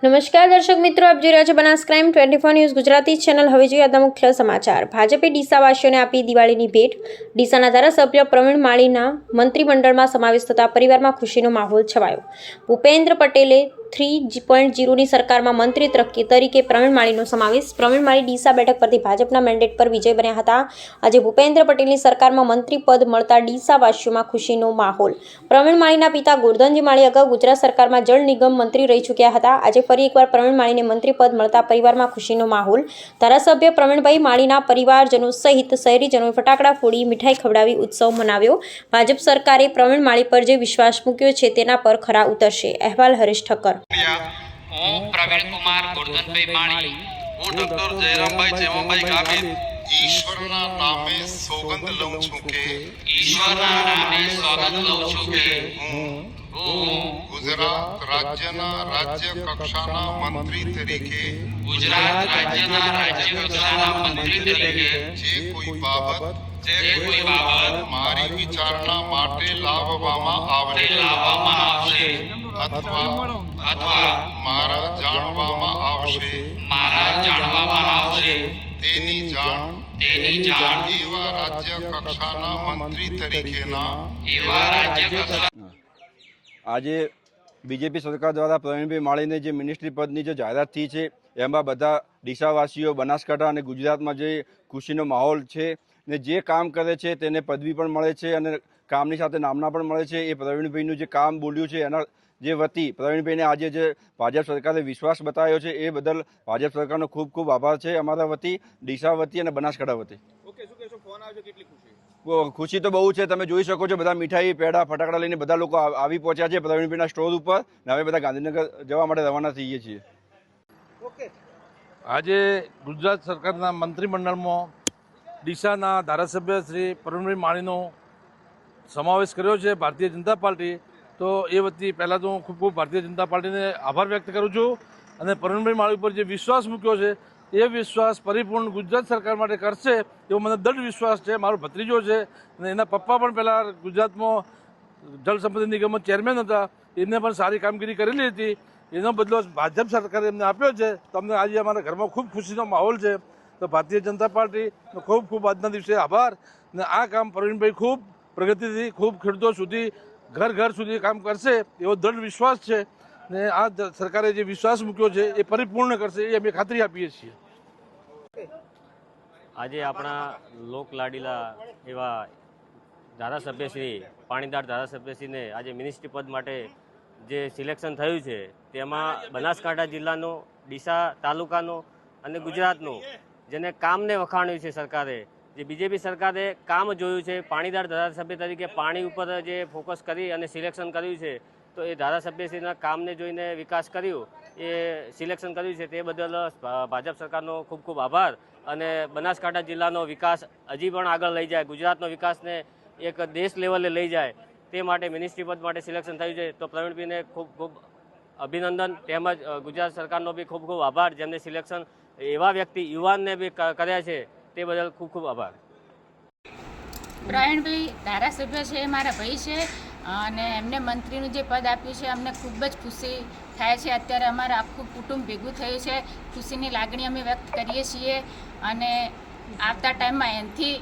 નમસ્કાર દર્શક મિત્રો, આપ જોઈ રહ્યા છો Banas crime 24 news Gujarati channel. હવે જોઈએ આજના મુખ્ય સમાચાર। ભાજપે ડીસાવાસીઓને આપી દિવાળીની ભેટ। ડીસાના ધારાસભ્ય પ્રવીણ માળીના મંત્રીમંડળમાં સમાવેશ થતા પરિવારમાં ખુશીનો માહોલ છવાયો। ભૂપેન્દ્ર પટેલે 3.0ની સરકારમાં મંત્રી તરીકે પ્રવીણ માળીનો સમાવેશ। પ્રવીણ માળી ડીસા બેઠક પરથી ભાજપના મેન્ડેટ પર વિજય બન્યા હતા। આજે ભૂપેન્દ્ર પટેલની સરકારમાં મંત્રી પદ મળતા ડીસાવાસીઓમાં ખુશીનો માહોલ। પ્રવીણ માળીના પિતા ગોરધનજી માળી અગાઉ ગુજરાત સરકારમાં જળ નિગમ મંત્રી રહી ચૂક્યા હતા। આજે ફરી એકવાર પ્રવીણ માળીને મંત્રી પદ મળતા પરિવારમાં ખુશીનો માહોલ। ધારાસભ્ય પ્રવીણભાઈ માળીના પરિવારજનો સહિત શહેરીજનોએ ફટાકડા ફોડી મીઠાઈ ખવડાવી ઉત્સવ મનાવ્યો। ભાજપ સરકારે પ્રવીણ માળી પર જે વિશ્વાસ મૂક્યો છે તેના પર ખરા ઉતરશે। અહેવાલ હરેશ ઠક્કર। હું પ્રવીણ કુમાર ગોરધનભાઈ માળી, હું ડોક્ટર જયરામભાઈ જેમાભાઈ ગામિત ઈશ્વરના નામે સોગંદ લઉં છું કે હું ગુજરાત રાજ્યના રાજ્ય કક્ષાના મંત્રી તરીકે જે કોઈ બાબત મારી વિચારણા માટે લાવવામાં આવશે અથવા મારા જાણવામાં આવશે તેની જાણ એવા રાજ્ય કક્ષાના મંત્રી તરીકેના આજે બીજેપી સરકાર દ્વારા પ્રવીણભાઈ માળીને જે મિનિસ્ટ્રી પદની જે જાહેરાત થઈ છે એમાં બધા ડીસાવાસીઓ, બનાસકાંઠા અને ગુજરાતમાં જે ખુશીનો માહોલ છે ને જે કામ કરે છે તેને પદવી પણ મળે છે અને કામની સાથે નામના પણ મળે છે। એ પ્રવીણભાઈનું જે કામ બોલ્યું છે એના જે વતી પ્રવીણભાઈને આજે જે ભાજપ સરકારે વિશ્વાસ બતાવ્યો છે એ બદલ ભાજપ સરકારનો ખૂબ ખૂબ આભાર છે અમારા વતી, ડીસા વતી અને બનાસકાંઠા વતી। ખુશી તો બહુ છે, તમે જોઈ શકો છો બધા મીઠાઈ, પેડા, ફટાકડા લઈને બધા લોકો આવી પહોંચ્યા છે પ્રવીણભાઈના સ્ટોર ઉપર ને હવે બધા ગાંધીનગર જવા માટે રવાના થઈએ છીએ। આજે ગુજરાત સરકારના મંત્રીમંડળમાં ડીસાના ધારાસભ્ય શ્રી પ્રવીણભાઈ માળીનો સમાવેશ કર્યો છે ભારતીય જનતા પાર્ટી। તો એ વતી પહેલાં તો હું ખૂબ ખૂબ ભારતીય જનતા પાર્ટીને આભાર વ્યક્ત કરું છું અને પ્રવીણભાઈ માળી ઉપર જે વિશ્વાસ મૂક્યો છે એ વિશ્વાસ પરિપૂર્ણ ગુજરાત સરકાર માટે કરશે એવો મને દૃઢ વિશ્વાસ છે। મારો ભત્રીજો છે અને એના પપ્પા પણ પહેલાં ગુજરાતમાં જળ સંપત્તિ નિગમમાં ચેરમેન હતા, એમને પણ સારી કામગીરી કરેલી હતી, એનો બદલો ભાજપ સરકારે એમને આપ્યો છે। તો અમને આજે અમારા ઘરમાં ખૂબ ખુશીનો માહોલ છે। તો ભારતીય જનતા પાર્ટીનો ખૂબ ખૂબ આજના દિવસે આભાર ને આ કામ પ્રવીણભાઈ ખૂબ પ્રગતિથી ખૂબ ખેડૂતો સુધી ઘર ઘર સુધી કામ કરશે એવો દૃઢ વિશ્વાસ છે ને આ સરકારે જે વિશ્વાસ મૂક્યો છે એ પરિપૂર્ણ કરશે એ અમે ખાતરી આપીએ છીએ। આજે આપણા લોકલાડીલા એવા ધારાસભ્યશ્રી પાણીદાર ધારાસભ્યશ્રીને આજે મિનિસ્ટ્રી પદ માટે જે સિલેક્શન થયું છે તેમાં બનાસકાંઠા જિલ્લાનું, ડીસા તાલુકાનું અને ગુજરાતનું જેને કામને વખાણ્યું છે સરકારે, જે બીજેપી સરકારે કામ જોયું છે, પાણીદાર ધારાસભ્ય તરીકે પાણી ઉપર જે ફોકસ કરી અને સિલેક્શન કર્યું છે તો એ ધારાસભ્યશ્રીના કામને જોઈને વિકાસ કર્યું, એ સિલેક્શન કર્યું છે તે બદલ ભાજપ સરકારનો ખૂબ ખૂબ આભાર અને બનાસકાંઠા જિલ્લાનો વિકાસ હજી પણ આગળ લઈ જાય, ગુજરાતનો વિકાસને એક દેશ લેવલે લઈ જાય તે માટે મિનિસ્ટ્રી પદ માટે સિલેક્શન થયું છે। તો પ્રવીણભાઈને ખૂબ ખૂબ અભિનંદન તેમજ ગુજરાત સરકારનો બી ખૂબ ખૂબ આભાર જેમને સિલેક્શન એવા વ્યક્તિ યુવાનને બી કર્યા છે તે બદલ ખૂબ ખૂબ આભાર। પ્રવીણભાઈ ધારાસભ્ય છે, મારા ભાઈ છે અને એમને મંત્રીનું જે પદ આપ્યું છે અમને ખૂબ જ ખુશી થાય છે। અત્યારે અમારું આખું કુટુંબ ભેગું થયું છે, ખુશીની લાગણી અમે વ્યક્ત કરીએ છીએ અને આવતા ટાઈમમાં એનાથી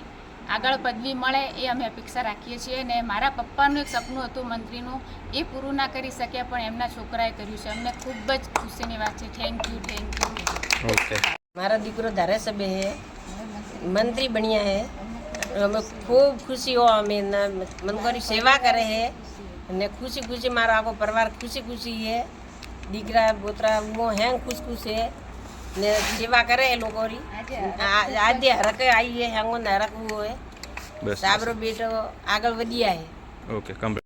આગળ પદવી મળે એ અમે અપેક્ષા રાખીએ છીએ। અને મારા પપ્પાનું એક સપનું હતું મંત્રીનું, એ પૂરું ના કરી શક્યા પણ એમના છોકરાએ કર્યું છે, અમને ખૂબ જ ખુશીની વાત છે। Thank you. મારા દીકરો ધારાસભ્ય है, मंत्री बनिया है, हमें खूब खुशी हो, हमें मन को सेवा करे है ने खुशी खुशी मारा आखो परिवार खुशी खुशी है, दीकरा बोतरा वो हैं खुश खुश है ने सेवा करे है लोगों री। आज हरक आई है, हैंगो हरक वो है, साबरो बेटो आगल वधिया है। ओके।